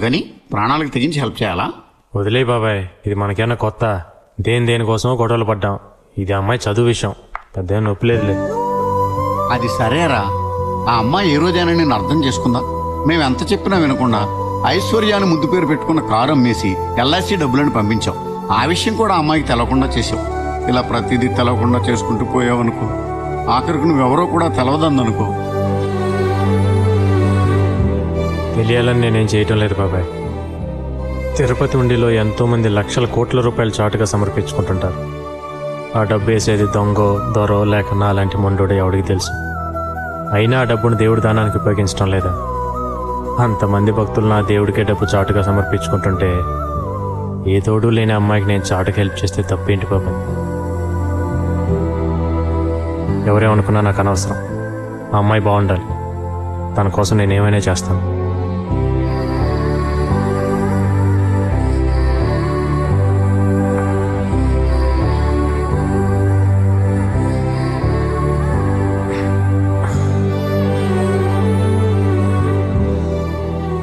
కానీ ప్రాణాలకు తెగించి హెల్ప్ చేయాలా? వదిలే బాబాయ్, ఇది మనకేమన్నా కొత్త? దేనికోసమో గొడవలు పడ్డాం. ఇది అమ్మాయి చదువు విషయం, పెద్ద నొప్పి లేదులే. అది సరేరా, ఆ అమ్మాయి ఏ రోజైనా నేను అర్థం చేసుకుందా? మేము ఎంత చెప్పినా వినకుండా ఐశ్వర్యాన్ని ముద్దు పేరు పెట్టుకున్న కారు అమ్మేసి ఎల్ఐసి డబ్బులను పంపించాం. ఆ విషయం కూడా ఆ అమ్మాయికి తెలవకుండా చేసావు. ఇలా ప్రతిదీ తెలవకుండా చేసుకుంటూ పోయావనుకో, ఆఖరికి నువ్వెవరో కూడా తెలవదందనుకో. తెలియాలని నేనేం చేయటం లేదు బాబాయ్. తిరుపతి ఉండిలో ఎంతోమంది లక్షల కోట్ల రూపాయలు చాటుగా సమర్పించుకుంటుంటారు. ఆ డబ్బు వేసేది దొంగో దొరో లేక నా అలాంటి మొండోడో ఎవడికి తెలుసు. అయినా ఆ డబ్బును దేవుడి దానానికి ఉపయోగించడం లేదా? అంతమంది భక్తులు నా దేవుడికే డబ్బు చాటుగా సమర్పించుకుంటుంటే ఏ తోడు లేని అమ్మాయికి నేను చాటుగా హెల్ప్ చేస్తే తప్పేంటి బాబాయ్? ఎవరేమనుకున్నా నాకు అనవసరం. ఆ అమ్మాయి బాగుండాలి, తన కోసం నేను ఏమైనా చేస్తాను.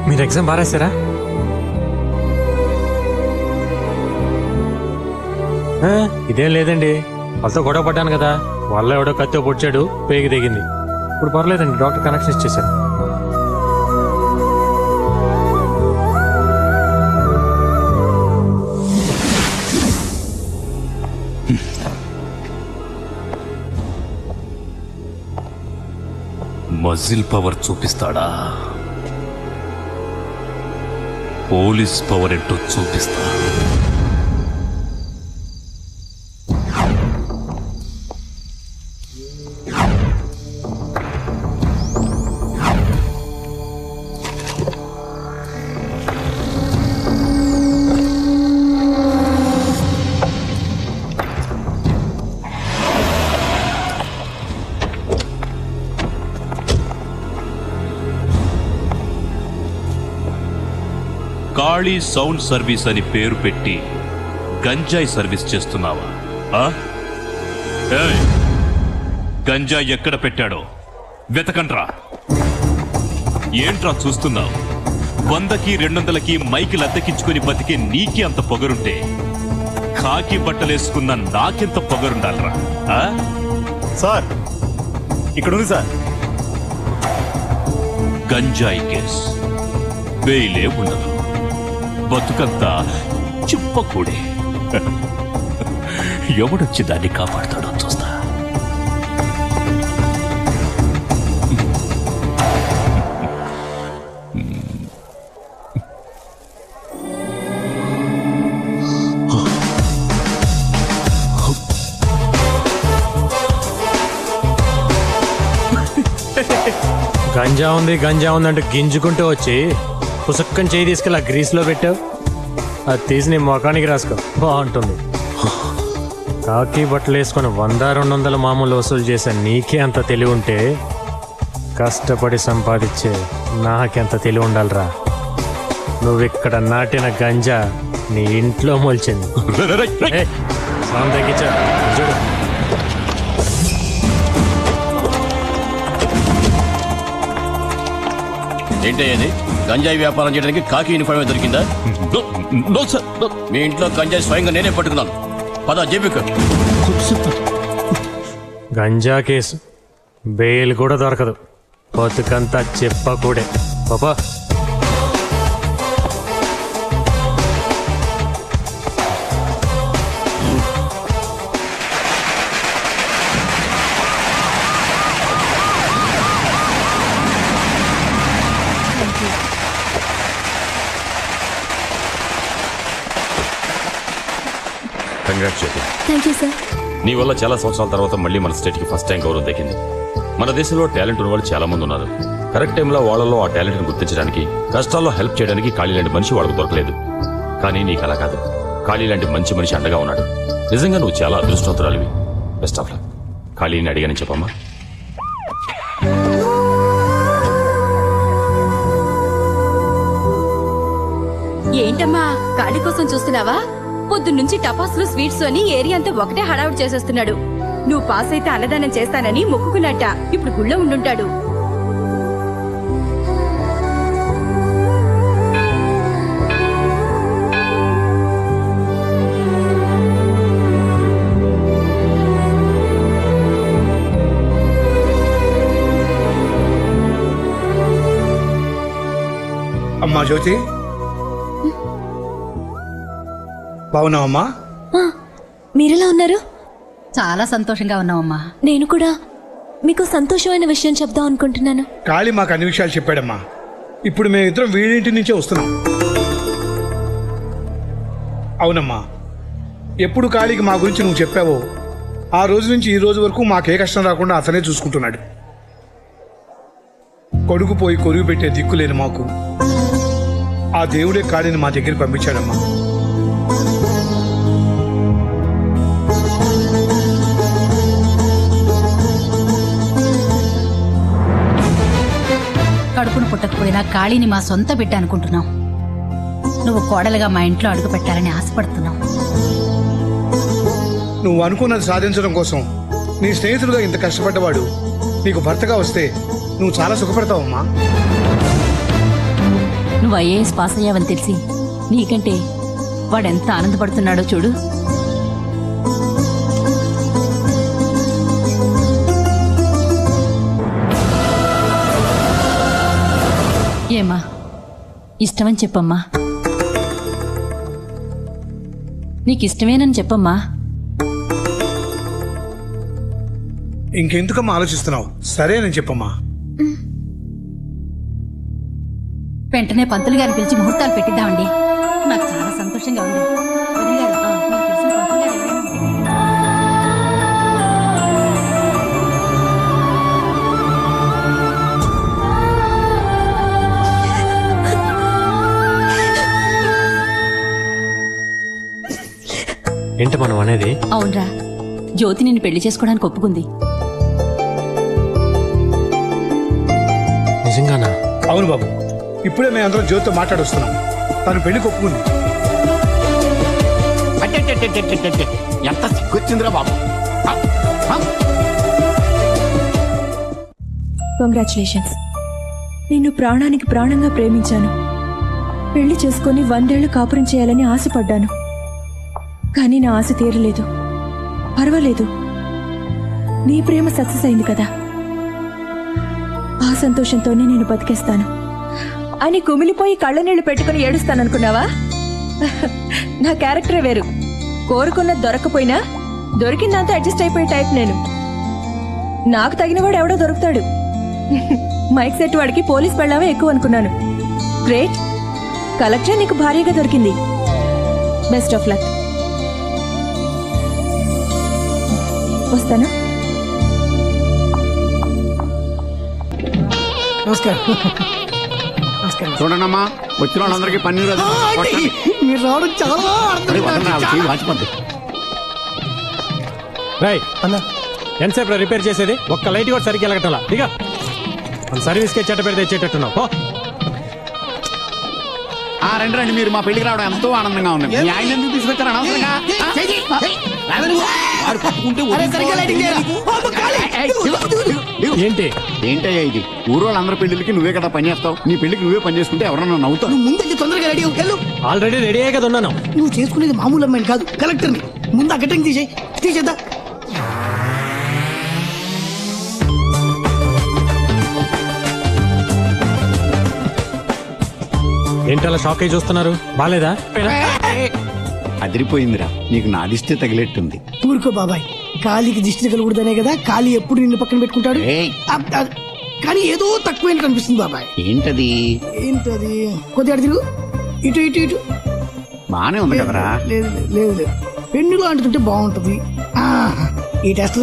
మీరు ఎగ్జామ్ బాగా రాశారా? ఇదేం లేదండి, వాళ్ళతో గొడవ పడ్డాను కదా, వాళ్ళ ఎవడో కత్తితో పొడిచాడు, పేగి దిగింది. ఇప్పుడు పర్లేదండి, డాక్టర్ కనెక్షన్ ఇచ్చేశారు. మజిల్ పవర్ చూపిస్తాడా? పోలీస్ పవర్ ఏంటో చూపిస్తా. కాళీ సౌండ్ సర్వీస్ అని పేరు పెట్టి గంజాయి సర్వీస్ చేస్తున్నావా? గంజాయి ఎక్కడ పెట్టాడో వెతకండ్రా. ఏంట్రా చూస్తున్నావు? 100కి 200కి మైకిల్ అద్దెకించుకొని బతికే నీకి అంత పొగరుంటే కాకి బట్టలేసుకున్న నాకెంత పొగరుండాలరా? సార్ ఇక్కడ ఉంది సార్. గంజాయి కేస్ బెయిలే ఉండదు, బతుకంతా చిప్పకూడే. ఎవడొచ్చి దాన్ని కాపాడుతాడో చూస్తా. గంజా ఉంది అంటే గింజుకుంటూ వచ్చి పుసక్కని చేయి తీసుకెళ్ళి ఆ గ్రీస్లో పెట్టావు. అది తీసి నీ ముఖానికి రాసుకో, బాగుంటుంది. కాకి బట్టలు వేసుకొని 100-200 మామూలు వసూలు చేసే నీకే అంత తెలివి ఉంటే కష్టపడి సంపాదించే నాకెంత తెలివి ఉండాలిరా? నువ్విక్కడ నాటిన గంజా నీ ఇంట్లో మొలిచింది. తగ్గించా చూడు. ఏంటయ్యేది? గంజాయి వ్యాపారం చేయడానికి కాకి యూనిఫామ్ దొరికిందా? మీ ఇంట్లో గంజాయి స్వయంగా నేనే పట్టుకున్నాను. పద జేబుకు. గంజా కేసు బెయిల్ కూడా దొరకదు, బతుకంతా చెప్పకూడే. పాపా థ్యాంక్ యూ సార్. నీ వల్ల చాలా సంవత్సరాల తర్వాత మళ్ళీ మన స్టేట్కి ఫస్ట్ టైం గౌరవం దక్కింది. మన దేశంలో టాలెంట్ ఉన్న వాళ్ళు చాలా మంది ఉన్నారు. కరెక్ట్ టైంలో వాళ్ళలో ఆ టాలెంట్ని గుర్తించడానికి, కష్టాల్లో హెల్ప్ చేయడానికి ఖాళీ లాంటి మనిషి వాళ్ళకు దొరకలేదు. కానీ నీకు అలా కాదు, ఖాళీ లాంటి మంచి మనిషి అండగా ఉన్నాడు. నిజంగా నువ్వు చాలా అదృష్టవంతురాలివి. Best of luck. ఖాళీని అడిగానని చెప్పమ్మా. ఏంటమ్మా ఖాళీ కోసం చూస్తున్నావా? పొద్దున్నుంచి టపాసులు స్వీట్స్ అని ఏరియా అంతా ఒకటే హడావుడి చేసేస్తున్నాడు. నువ్వు పాస్ అయితే అన్నదానం చేస్తానని మొక్కుకున్నట్ట. ఇప్పుడు గుళ్ళో ఉండుంటాడు. అమ్మా జ్యోతి, బాగున్నావమ్మా? మీరెలా ఉన్నారు? చాలా సంతోషంగా ఉన్నావమ్మా. నేను కూడా మీకు సంతోషమైన విషయం చెప్దాం అనుకుంటున్నాను. కాళీ మాకు అన్ని విషయాలు చెప్పాడమ్మా. ఇప్పుడు మేమిద్దరం వీడింటి నుంచే వస్తున్నాం. అవునమ్మా, ఎప్పుడు కాళీకి మా గురించి నువ్వు చెప్పావో ఆ రోజు నుంచి ఈ రోజు వరకు మాకే కష్టం రాకుండా అతనే చూసుకుంటున్నాడు. కొడుకు పోయి కొరుగు పెట్టే దిక్కు లేని మాకు ఆ దేవుడే కాళీని మా దగ్గర పంపించాడమ్మా. కడుపును పుట్టకపోయినా కాళీని మా సొంత బిడ్డ అనుకుంటున్నాం. నువ్వు కోడలుగా మా ఇంట్లో అడుగు పెట్టాలని ఆశపడుతున్నావు. నువ్వు అనుకున్నది సాధించడం కోసం నీ స్నేహితుడుగా ఇంత కష్టపడ్డవాడు నీకు భర్తగా వస్తే నువ్వు చాలా సుఖపడతావమ్మా. నువ్వు ఐఏఎస్ పాస్ అయ్యావని తెలిసి నీకంటే వాడెంత ఆనందపడుతున్నాడో చూడు. ఏమా, ఇష్టమని చెప్పమ్మా. నీకిష్టమేనని చెప్పమ్మా. ఇంకెందుకమ్మా ఆలోచిస్తున్నావు? సరే అని చెప్పమ్మా. వెంటనే పంతులు గారిని పిలిచి ముహూర్తాలు పెట్టిద్దామండి. నాకు చాలా సంతోషంగా ఉంది. వదిన గారు, మీకు తెలిసిన పంతులు గారు ఎవరైనా ఉంటే. ఏంటి మనం అనేది? అవునరా, జ్యోతి నిన్ను పెళ్లి చేసుకోవడానికి ఒప్పుకుంది. నిజంగానా? అవును బాబు, ఇప్పుడే మేము అందరం జ్యోతితో మాట్లాడొస్తున్నాం. తను పెళ్లికి ఒప్పుకుంది. అట్టెట్టెట్టెట్టెట్టెట్టె. ఎంత సిగ్గొచ్చిందిరా బాబు. కంగ్రాచులేషన్స్. నిన్ను ప్రాణానికి ప్రాణంగా ప్రేమించాను. పెళ్లి చేసుకొని 100 ఏళ్లు కాపురం చేయాలని ఆశపడ్డాను. కానీ నా ఆశ తీరలేదు. పర్వాలేదు, నీ ప్రేమ సక్సెస్ అయింది కదా, ఆ సంతోషంతోనే నేను బతికేస్తాను అని కుమిలిపోయి కళ్ళనీళ్లు పెట్టుకుని ఏడుస్తాననుకున్నావా? నా క్యారెక్టరే వేరు. కోరుకున్నది దొరకపోయినా దొరికిందంతా అడ్జస్ట్ అయిపోయే టైప్ నేను. నాకు తగినవాడు ఎవడో దొరుకుతాడు. మైక్ సెట్ వాడికి పోలీస్ పెళ్ళామే ఎక్కువ అనుకున్నాను. గ్రేట్, కలెక్టర్ నీకు భార్యగా దొరికింది. Best of luck. వస్తాను. చూడండమ్మా, వచ్చిన వాళ్ళందరికీ పన్నీరు అది కొట్టండి. మీరు రావడం చాలా అరే, వదలరా, అవి చెయ్యి వాచిపోద్ది. రై అన్న, ఎంతసేపు రిపేర్ చేసేది? ఒక్క లైట్ కూడా సరిగ్గా వెళ్ళగట్టాలా? ఇక మన సర్వీస్కి చెట్ట పెడితే తెచ్చేటట్టున్నావు. రండి రండి, మీరు మా పెళ్లికి రావడం ఎంతో ఆనందంగా ఉంది. మీ ఆయన ఎందుకు తీసుకొచ్చారు అనవసరంగా? వాడు పట్టుకుంటే ఏంటి ఏంటయ్యా ఇది? ఊరు వాళ్ళందరి పెళ్లికి నువ్వే కదా పని చేస్తావు. నీ పెళ్లికి నువ్వే పని చేసుకుంటే ఎవరన్నా నవ్వుతావు. ముందు తొందరగా రెడీ వెళ్ళు. ఆల్రెడీ రెడీ అయ్యే కదా ఉన్నాను. నువ్వు చేసుకునేది మామూలు అమ్మాయిని కాదు, కలెక్టర్ని. ముందు ఆ కటింగ్ తీసేద్దా. ఏంటి అలా షాక్ అయ్యి చూస్తున్నారు? బాలేదా? అదిరిపోయిందిరా, నీకు నాదిస్తే తగిలేట్టుంది. ఊరుకో బాబాయ్, కాలికి దిష్టి కలుగుడదనే కదా కాలి ఎప్పుడు నిన్ను పక్కన పెట్టుకుంటాడు. ఏయ్. కానీ ఏదో తక్కువైనట్టు అనిపిస్తుంది బాబాయ్. ఏంటది? ఏంటది? కొద్దిగా తిరుగు, ఇటు ఇటు ఇటు. బానే ఉంది కదరా? లేదు లేదు లేదు, పెన్ను లాంటిదంటే బాగుంటది. ఈ టెస్ట్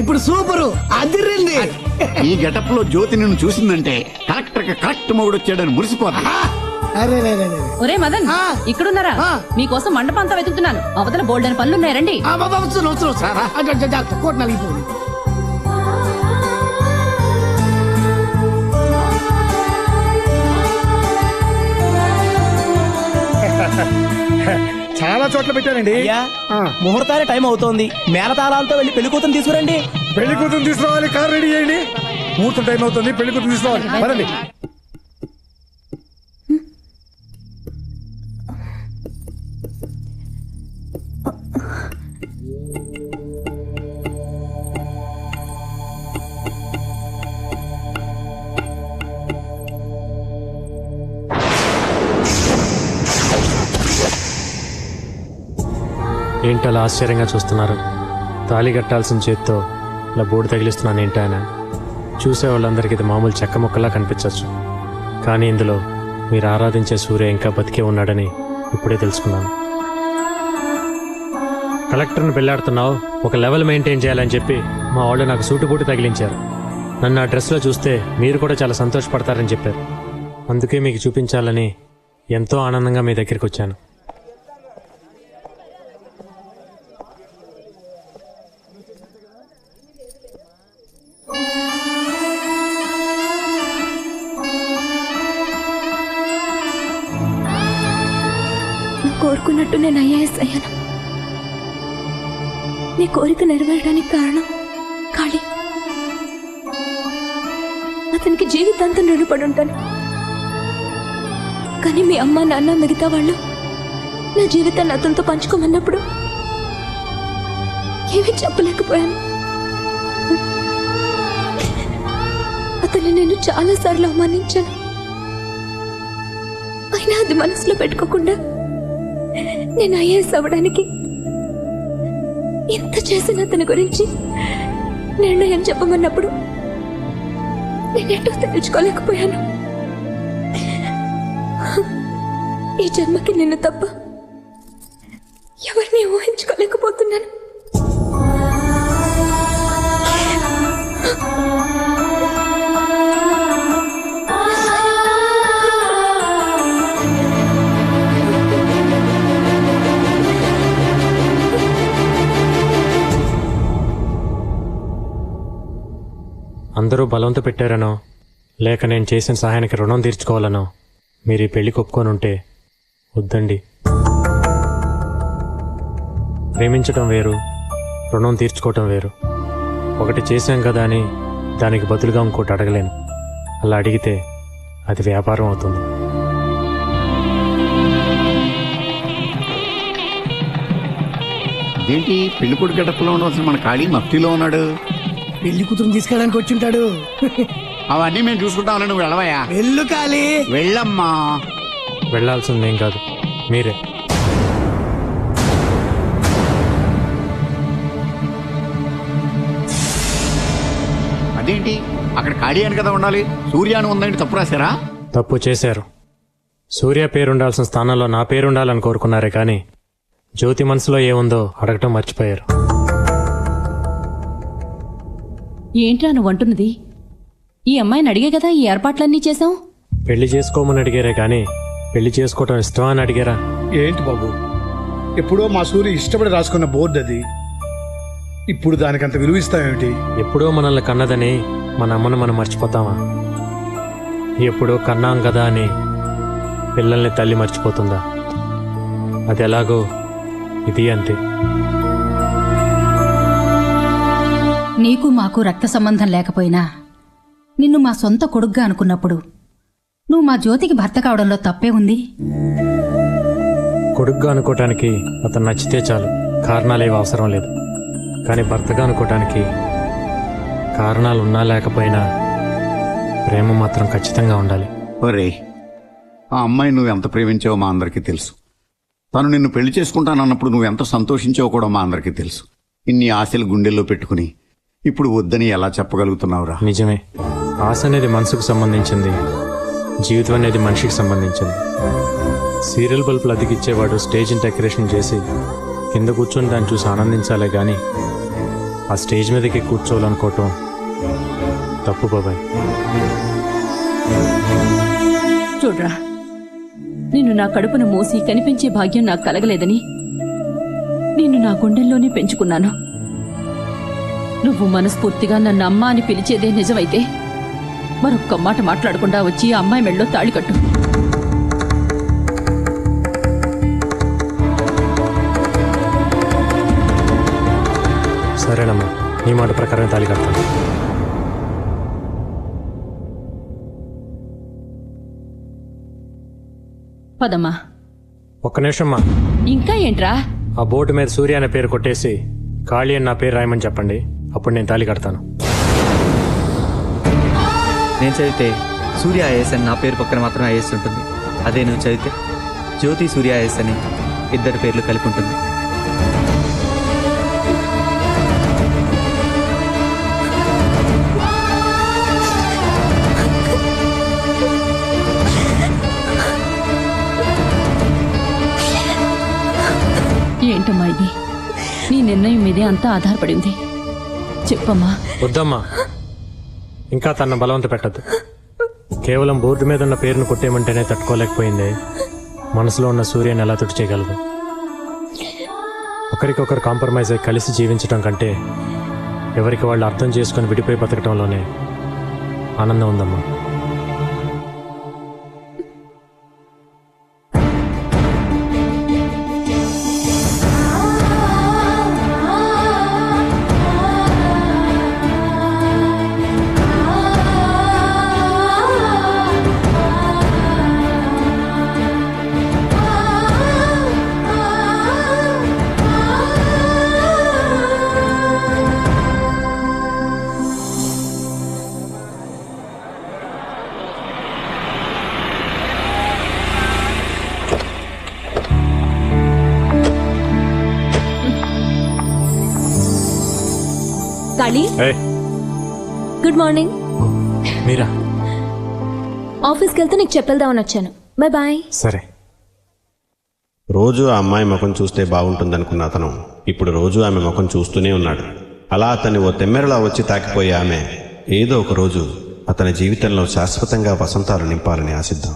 ఇప్పుడు సూపరు, అదిరింది. ఈ గెటప్ లో జ్యోతి నిన్ను చూసిందంటే కలెక్టర్ కి కరెక్ట్ మొగుడు వచ్చాడని మురిసిపోతా. అరే ఒరే మదన్, ఇక్కడున్నారా? మీకోసం మండపం అంతా వెతుకుతున్నాను. అవతల బోల్డెన్ పనులున్నాయి, రండి. కోట్ నలిగిపోయింది. చాలా చోట్ల పెట్టానండి. ముహూర్తానికి టైం అవుతోంది. మేళతాళాలతో వెళ్ళి పెళ్లి కూతురు తీసుకురండి. పెళ్లి కూతురు తీసుకురావాలి, కార్ రెడీ చేయండి. ముహూర్తం టైం అవుతుంది, పెళ్లి కూతురు తీసుకోవాలి. పదండి. ఏంటలా ఆశ్చర్యంగా చూస్తున్నారు? తాళి కట్టాల్సిన చేత్తో ఇలా బోర్డు తగిలిస్తున్నాను ఏంటి ఆయన? చూసే వాళ్ళందరికీ ఇది మామూలు చెక్క ముక్కలా కనిపించవచ్చు, కానీ ఇందులో మీరు ఆరాధించే సూర్య ఇంకా బతికే ఉన్నాడని ఇప్పుడే తెలుసుకున్నాను. కలెక్టర్ని పెళ్ళాడుతున్నావు, ఒక లెవెల్ మెయింటైన్ చేయాలని చెప్పి మా వాళ్ళు నాకు సూటుబూటు తగిలించారు. నన్ను ఆ డ్రెస్లో చూస్తే మీరు కూడా చాలా సంతోషపడతారని చెప్పారు. అందుకే మీకు చూపించాలని ఎంతో ఆనందంగా మీ దగ్గరికి వచ్చాను. కోరుకున్నట్టు నేను ఐఏఎస్ అయ్యాను. నీ కోరిక నెరవేరడానికి కారణం కాళీ. అతనికి జీవితాంతం రుణపడి ఉంటాను. కానీ మీ అమ్మ నాన్న మిగతా వాళ్ళు నా జీవితాన్ని అతనితో పంచుకోమన్నప్పుడు ఏమీ చెప్పలేకపోయాను. అతన్ని నేను చాలాసార్లు అవమానించాను. అయినా అది మనసులో పెట్టుకోకుండా నేను ఐఏఎస్ అవ్వడానికి ఎంత చేసిన అతని గురించి నిర్ణయం చెప్పమన్నప్పుడు నేనేటో తెలుసుకోలేకపోయాను. ఈ జన్మకి నిన్ను తప్ప ఎవరిని ఊహించుకోలేకపోతున్నాను. అందరూ బలవంత పెట్టారనో లేక నేను చేసిన సహాయానికి రుణం తీర్చుకోవాలనో మీరు ఈ పెళ్లికి ఒప్పుకొని ఉంటే వద్దండి. ప్రేమించడం వేరు, రుణం తీర్చుకోవటం వేరు. ఒకటి చేశాం కదా అని దానికి బదులుగా ఇంకోటి అడగలేను. అలా అడిగితే అది వ్యాపారం అవుతుంది. ఏంటి పెళ్లి కొడుకు గడపలో ఉండవలసిన మన ఖాళీ మఫ్టీలో ఉన్నాడు? పెళ్లి కూతురు తీసుకెళ్ళడానికి వచ్చి ఉంటాడు. అవన్నీ మేము చూసుకుంటామని నువ్వు వెళ్ళవయ్యా. వెళ్ళు కాళీ. వెళ్ళమ్మా. వెళ్లాల్సిందేం కాదు, మీరే. అదేంటి అక్కడ ఖాళీ అని కదా ఉండాలి, సూర్యాను ఉందండి తప్పు రాశారా? తప్పు చేశారు. సూర్య పేరుండాల్సిన స్థానంలో నా పేరుండాలని కోరుకున్నారే కానీ జ్యోతి మనసులో ఏముందో అడగటం మర్చిపోయారు. ఏంట్రా నువ్వు అంటున్నది? ఈ అమ్మాయిని అడిగే కదా ఈ ఏర్పాట్లన్నీ చేశాం. పెళ్లి చేసుకోమని అడిగారే కానీ పెళ్లి చేసుకోవటం ఇష్టమా అని అడిగారా? ఏంటి బాబు, ఎప్పుడో మా సూర్య ఇష్టపడి రాసుకున్న బోర్డు అది. ఇప్పుడు దానికంత విలువ ఇస్తామేమిటి? ఎప్పుడో మనల్ని కన్నదని మన అమ్మను మనం మర్చిపోతామా? ఎప్పుడో కన్నాం కదా అని పిల్లల్ని తల్లి మర్చిపోతుందా? అది ఎలాగో ఇది అంతే. నీకు మాకు రక్త సంబంధం లేకపోయినా నిన్ను మా సొంత కొడుగ్గా అనుకున్నప్పుడు నువ్వు మా జ్యోతికి భర్త కావడంలో తప్పే ఉంది. కొడుగ్గా అనుకోవటానికి అతను నచ్చితే చాలు, కారణాలేవి అవసరం లేదు. కానీ భర్తగా అనుకోవటానికి కారణాలు ఉన్నా లేకపోయినా ప్రేమ మాత్రం ఖచ్చితంగా ఉండాలి. ఒరే, ఆ అమ్మాయి నువ్వు ఎంత ప్రేమించావో మా అందరికీ తెలుసు. తను నిన్ను పెళ్లి చేసుకుంటానన్నప్పుడు నువ్వు ఎంత సంతోషించావో కూడా మా అందరికీ తెలుసు. ఇన్ని ఆశలు గుండెల్లో పెట్టుకుని ఇప్పుడు వద్దని ఎలా చెప్పగలుగుతున్నావురా? నిజమే, ఆశ అనేది మనసుకు సంబంధించింది, జీవితం అనేది మనిషికి సంబంధించింది. సీరియల్ బల్బులు అతికిచ్చేవాడు స్టేజ్ని డెకరేషన్ చేసి కింద కూర్చొని దాన్ని చూసి ఆనందించాలే కానీ ఆ స్టేజ్ మీదకి కూర్చోవాలనుకోవటం తప్పు బాబాయ్. చూడ్రా, నిన్ను నా కడుపున మోసి కనిపించే భాగ్యం నాకు కలగలేదని నిన్ను నా గుండెల్లోనే పెంచుకున్నాను. నువ్వు మనస్ఫూర్తిగా నన్ను అమ్మ అని పిలిచేదే నిజమైతే మరొక్క మాట మాట్లాడకుండా వచ్చి ఆ అమ్మాయి మెళ్ళో తాళి కట్టు. సరేనమ్మా, నీ మాట ప్రకారం తాళి కడతాను. పదమ్మా. ఒక్క నిమిషమ్మా. ఇంకా ఏంట్రా? ఆ బోర్డు మీద సూర్య అనే పేరు కొట్టేసి ఖాళీ అని నా పేరు రాయమని చెప్పండి, అప్పుడు నేను తాళి కడతాను. నేను చదివితే సూర్య ఐఏఎస్ అని నా పేరు పక్కన మాత్రం ఐఏఎస్ ఉంటుంది. అదే నువ్వు చదివితే జ్యోతి సూర్య ఐఏఎస్ అని ఇద్దరి పేర్లు కలిపి ఉంటుంది. ఏంటమ్మా ఇది? నీ నిర్ణయం మీదే అంతా ఆధారపడి ఉంది. చెప్పమ్మా. వద్దమ్మా, ఇంకా తన బలవంత పెట్టద్దు. కేవలం బోర్డు మీద ఉన్న పేరును కొట్టేయమంటేనే తట్టుకోలేకపోయింది. మనసులో ఉన్న సూర్యని ఎలా తుడి చేయగలదు? ఒకరికొకరు కాంప్రమైజ్ అయి కలిసి జీవించడం కంటే ఎవరికి వాళ్ళు అర్థం చేసుకొని విడిపోయి బతకడంలోనే ఆనందం ఉందమ్మా. కాళీ, ఏయ్, గుడ్ మార్నింగ్. మీరా? ఆఫీస్కి వెళ్తే నీకు చెప్పేద్దామని వచ్చాను. Bye bye. సరే. రోజు ఆ అమ్మాయి ముఖం చూస్తే బాగుంటుందనుకున్న అతను ఇప్పుడు రోజు ఆమె ముఖం చూస్తూనే ఉన్నాడు. అలా అతన్ని ఓ తెమ్మెరలా వచ్చి తాకిపోయే ఆమె ఏదో ఒక రోజు అతని జీవితంలో శాశ్వతంగా వసంతాలు నింపాలని ఆశిద్దాం.